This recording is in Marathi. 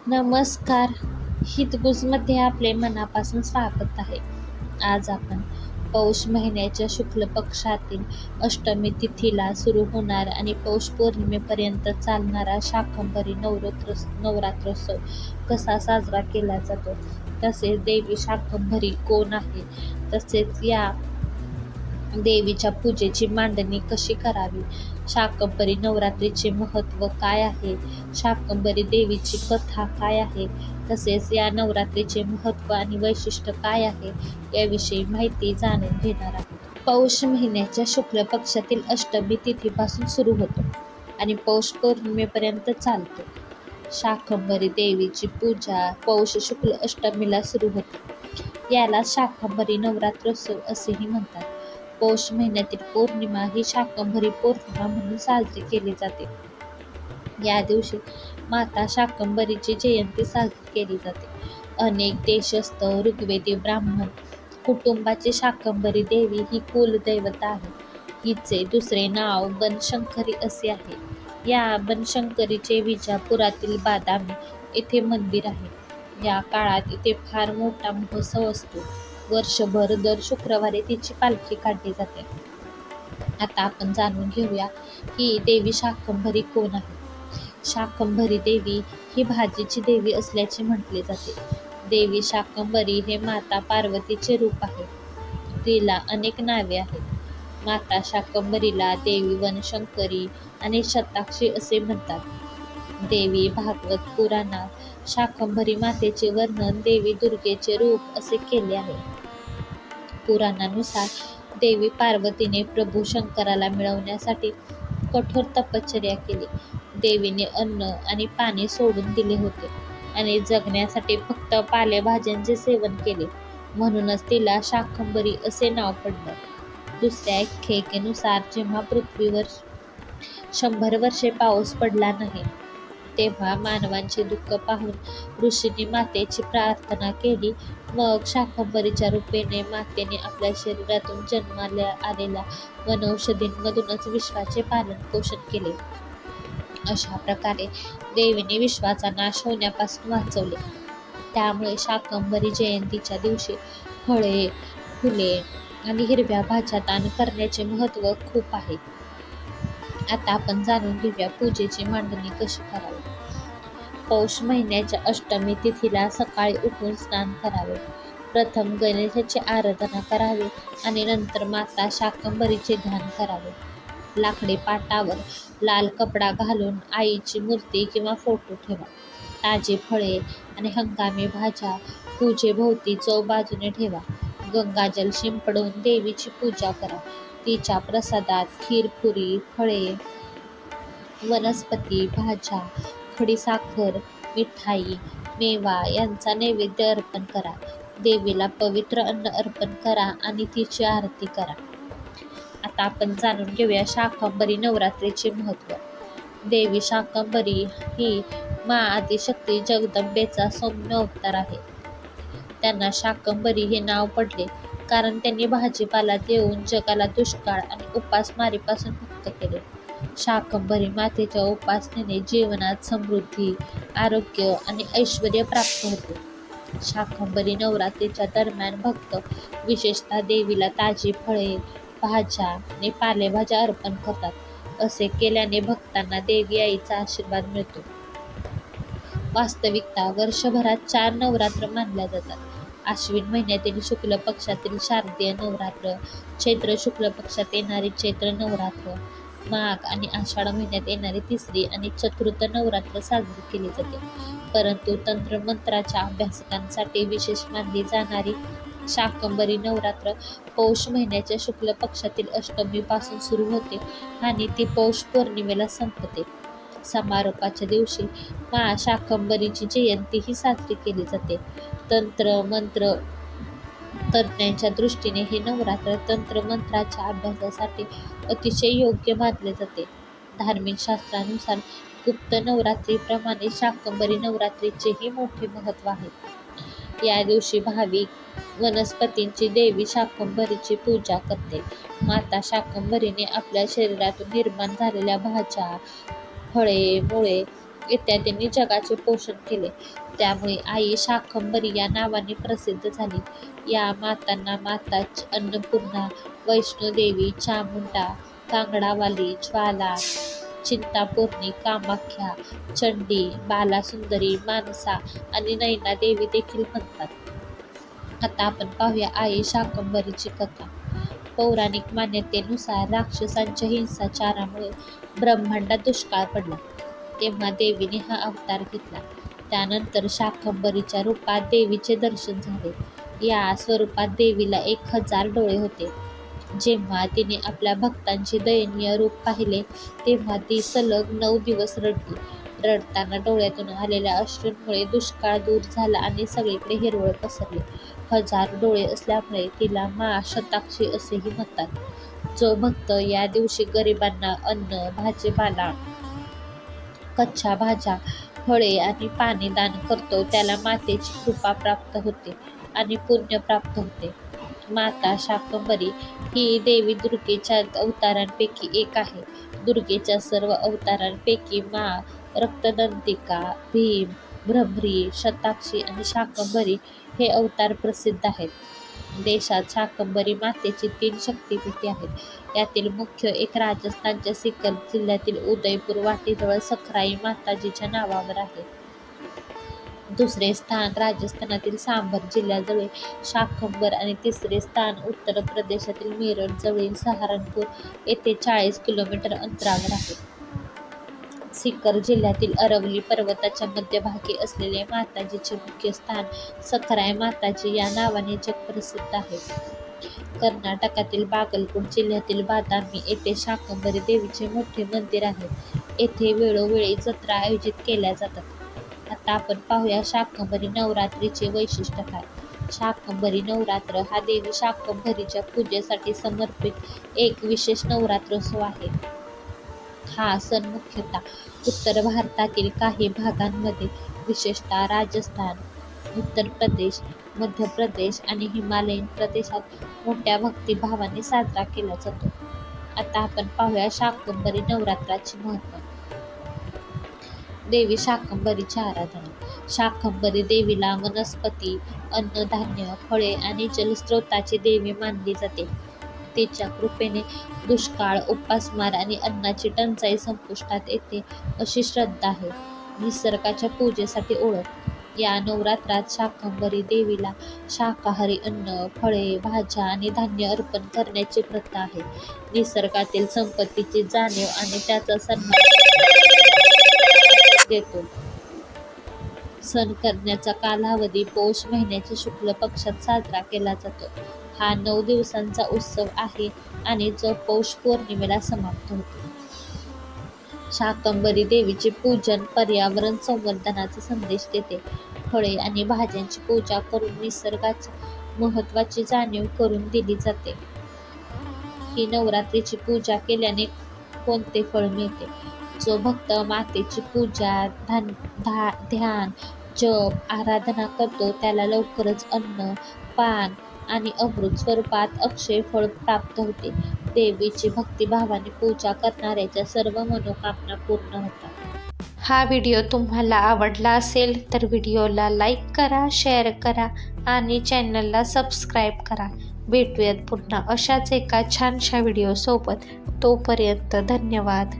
नमस्कार. हितगुजमध्ये आपले मनापासून स्वागत आहे. आज आपण पौष महिन्याच्या शुक्ल पक्षातील अष्टमी तिथीला सुरू होणार आणि पौष पौर्णिमेपर्यंत चालणारा शाकंभरी नवरात्रोत्सव कसा साजरा केला जातो, तसेच देवी शाकंभरी कोण आहे, तसेच या देवीच्या पूजेची मांडणी कशी करावी, शाकंभरी नवरात्रीचे महत्त्व काय आहे, शाकंभरी देवीची कथा काय आहे, तसेच या नवरात्रीचे महत्त्व आणि वैशिष्ट्य काय आहे याविषयी माहिती जाणून घेणार आहोत. पौष महिन्याच्या शुक्ल पक्षातील अष्टमी तिथीपासून सुरू होतो आणि पौष पौर्णिमेपर्यंत चालतो. शाकंभरी देवीची पूजा पौष शुक्ल अष्टमीला सुरू होते. याला शाकंभरी नवरात्रोत्सव असेही म्हणतात. पौष महिन्यातील पौर्णिमा ही शाकंभरी पौर्णिमा म्हणून साजरी केली जाते. या दिवशी माता शाकंभरीची जयंती साजरी केली जाते. अनेक देशस्थ ऋग्वेदी ब्राह्मण कुटुंबाची शाकंभरी देवी ही कुलदैवता आहे. हिचे दुसरे नाव बनशंकरी असे आहे. या बनशंकरीचे विजापुरातील बादामी येथे मंदिर आहे. या काळात इथे फार मोठा महोत्सव असतो. वर्षभर दर शुक्रवारी तिची पालखी काढली जाते. आता आपण जाणून घेऊया की देवी शाकंभरी कोण आहे. शाकंभरी देवी ही भाजीची देवी असल्याचे म्हटले जाते. देवी शाकंभरी हे माता पार्वतीचे रूप आहे. तिला अनेक नावे आहेत. माता शाकंभरीला देवी वनशंकरी आणि शताक्षी असे म्हणतात. देवी भागवत पुराणात शाकंभरी मातेचे वर्णन देवी दुर्गेचे रूप असे केले आहे. पुराणानुसार देवी पार्वतीने प्रभू शंकराला मिळवण्यासाठी कठोर तपश्चर्या केली. देवीने अन्न आणि पाणी सोडून दिले होते आणि जगण्यासाठी फक्त पालेभाज्यांचे सेवन केले. म्हणूनच तिला शाकंभरी असे नाव पडलं. दुसऱ्या आख्यायिकेनुसार जेव्हा पृथ्वीवर 100 वर्षे पाऊस पडला नाही, तेव्हा मानवांचे दुःख पाहून ऋषींनी मातेची प्रार्थना केली. मग शाकंभरीच्या रूपेने मातेने आपल्या शरीरातून जन्माला आलेल्या वनौषधींमधूनच विश्वाचे पालन पोषण केले. अशा प्रकारे देवीने विश्वाचा नाश होण्यापासून वाचवले. त्यामुळे शाकंभरी जयंतीच्या दिवशी फळे, फुले आणि हिरव्या भाज्या दान करण्याचे महत्त्व खूप आहे. आता आपण जाणून घेऊया पूजेची मांडणी कशी करावी. पौष महिन्याच्या अष्टमी तिथीला सकाळी उठून स्नान करावे. प्रथम गणेशाची आराधना करावी आणि नंतर माता शाकंभरीचे ध्यान करावे. लाकडी पाटावर लाल कपडा घालून आईची मूर्ती किंवा फोटो ठेवा. ताजी फळे आणि हंगामी भाज्या पूजेभोवती चौबाजूने ठेवा. गंगाजल शिंपडून देवीची पूजा करा. तिच्या प्रसादात खीरपुरी, फळे, वनस्पती, भाज्या, खडीसाखर, मिठाई, मेवा यांचा नैवेद्य अर्पण करा. देवीला पवित्र अन्न अर्पण करा आणि तिची आरती करा. आता आपण जाणून घेऊया शाकंभरी नवरात्रीचे महत्त्व. देवी शाकंभरी ही मा आदिशक्ती जगदंबेचा सौम्य अवतार आहे. त्यांना शाकंभरी हे नाव पडले कारण त्यांनी भाजीपाला देऊन जगाला दुष्काळ आणि उपासमारीपासून मुक्त केले. शाकंभरी मातेच्या उपासनेने जीवनात समृद्धी, आरोग्य आणि ऐश्वर्य प्राप्त होते. शाकंभरी नवरात्रीच्या दरम्यान भक्त विशेषतः देवीला ताजी फळे, भाज्या आणि पालेभाज्या अर्पण करतात. असे केल्याने भक्तांना देवी आईचा आशीर्वाद मिळतो. वास्तविकता वर्षभरात 4 नवरात्र मानल्या जातात. आश्विन महिन्यातील शुक्ल पक्षातील शारदीय नवरात्र, चैत्र शुक्ल पक्षात येणारी चैत्र नवरात्र, माघ आणि आषाढ महिन्यात येणारी तिसरी आणि चतुर्थ नवरात्र साजरी केली जाते. परंतु तंत्रमंत्राच्या अभ्यासकांसाठी विशेष मानली जाणारी शाकंभरी नवरात्र पौष महिन्याच्या शुक्ल पक्षातील अष्टमीपासून सुरू होते आणि ती पौष पौर्णिमेला संपते. समारोपाच्या दिवशी मा शाकंभरीची जयंती ही साजरी केली जाते. तंत्र मंत्र तज्ज्ञांच्या दृष्टीने हे नवरात्र तंत्रमंत्राच्या अभ्यासासाठी अतिशय योग्य मानले जाते. धार्मिक शास्त्रानुसार गुप्त नवरात्रीप्रमाणे शाकंभरी नवरात्रीचेही मोठे महत्त्व आहे. या दिवशी भाविक वनस्पतींची देवी शाकंभरीची पूजा करते. माता शाकंभरीने आपल्या शरीरातून निर्माण झालेल्या भाज्या, फळे, मुळे इत्यादींनी जगाचे पोषण केले. त्यामुळे आई शाकंभरी या नावाने प्रसिद्ध झाली. या मातांना माता अन्नपूर्णा, वैष्णोदेवी, चामुंडा, कांगडावाली, ज्वाला, चिंतापूर्णी, कामाख्या, चंडी, बालासुंदरी, मानसा आणि नैना देवी देखील म्हणतात. आता आपण पाहूया आई शाकंभरीची कथा. पौराणिक मान्यतेनुसार राक्षसांच्या हिंसाचारामुळे ब्रह्मांडात दुष्काळ पडला. तेव्हा देवीने हा अवतार घेतला. त्यानंतर शाकंभरीच्या रूपात देवीचे दर्शन झाले. या स्वरूपात देवीला 1000 डोळे होते. जेव्हा तिने आपल्या भक्तांचे दयनीय रूप पाहिले तेव्हा ती सलग 9 दिवस रडली. रडताना डोळ्यातून आलेल्या अश्रूंमुळे दुष्काळ दूर झाला आणि सगळीकडे हिरवळ पसरली. 1000 डोळे असल्यामुळे तिला मा शताक्षी असेही म्हणतात. जो भक्त या दिवशी गरिबांना अन्न, भाजीपाला, कच्च्या भाज्या, फळे आणि पाणी दान करतो त्याला मातेची कृपा प्राप्त होते आणि पुण्य प्राप्त होते. माता शाकंभरी ही देवी दुर्गेच्या अवतारांपैकी एक आहे. दुर्गेच्या सर्व अवतारांपैकी मा रक्तदंतिका, भीम, भ्रमरी, शताक्षी आणि शाकंभरी हे अवतार प्रसिद्ध आहेत. देशात शाकंभरी मातेची 3 शक्तिपीठे आहेत. यातील मुख्य एक राजस्थानच्या सिकर जिल्ह्यातील उदयपूर वाटेजवळ सखराई माताजीच्या नावावर आहे. दुसरे स्थान राजस्थानातील सांभर जिल्ह्याजवळ शाकंभर आणि तिसरे स्थान उत्तर प्रदेशातील मेरठ जवळील सहारनपूर येथे 40 किलोमीटर अंतरावर आहे. सिकर जिल्ह्यातील अरवली पर्वताच्या मध्यभागी असलेले माताजीचे मुख्य स्थान सखराई माताजी या नावाने जगप्रसिद्ध आहे. कर्नाटकातील बागलकोट जिल्ह्यातील बादामी येथे शाकंभरी देवीचे मोठे मंदिर आहे. येथे वेळोवेळी जत्रा आयोजित केल्या जातात. आता आपण पाहूया शाकंभरी नवरात्रीचे वैशिष्ट्य काय. शाकंभरी नवरात्र हा देवी शाकंभरीच्या पूजेसाठी समर्पित एक विशेष नवरात्रोत्सव आहे. हा सण मुख्यतः उत्तर भारतातील काही भागांमध्ये, विशेषतः राजस्थान, उत्तर प्रदेश, मध्य प्रदेश आणि हिमालयीन प्रदेशात मोठ्या भक्तिभावाने साजरा केला जातो. आता आपण पाहूया शाकंभरी नवरात्राचे महत्त्व. देवी शाकंभरीची आराधना. शाकंभरी देवीला वनस्पती, अन्नधान्य, फळे आणि जलस्रोताची देवी मानली जाते. तिच्या कृपेने दुष्काळ, उपासमार आणि अन्नाची टंचाई संपुष्टात येते अशी श्रद्धा आहे. निसर्गाच्या पूजेसाठी ओळख. या नवरात्रात शाकंभरी देवीला शाकाहारी अन्न, फळे, भाज्या आणि धान्य अर्पण करण्याची प्रथा आहे. निसर्गातील संपत्तीची जाणीव आणि त्याचा सन्मान देतो. सण करण्याचा कालावधी पौष महिन्याच्या शुक्ल पक्षात साजरा केला जातो. हा 9 दिवसांचा उत्सव आहे आणि जो पौष पौर्णिमेला समाप्त होतो. शाकंभरी देवीचे पूजन पर्यावरण संवर्धनाचा संदेश देते. फळे आणि भाज्यांची पूजा करून निसर्गाच्या महत्त्वाची जाणीव करून दिली जाते. ही नवरात्रीची पूजा केल्याने कोणते फळ मिळते. जो भक्त मातेची पूजा, ध्यान, जप, आराधना करतो त्याला लवकरच अन्न, पान आणि अमृत स्वरूपात अक्षय फळ प्राप्त होते. देवीची भक्तिभावाने पूजा करणाऱ्याच्या सर्व मनोकामना पूर्ण होतात. हा व्हिडिओ तुम्हाला आवडला असेल तर व्हिडिओला लाईक करा, शेअर करा आणि चॅनलला सबस्क्राईब करा. भेटूयात पुन्हा अशाच एका छानशा व्हिडिओसोबत. तोपर्यंत धन्यवाद.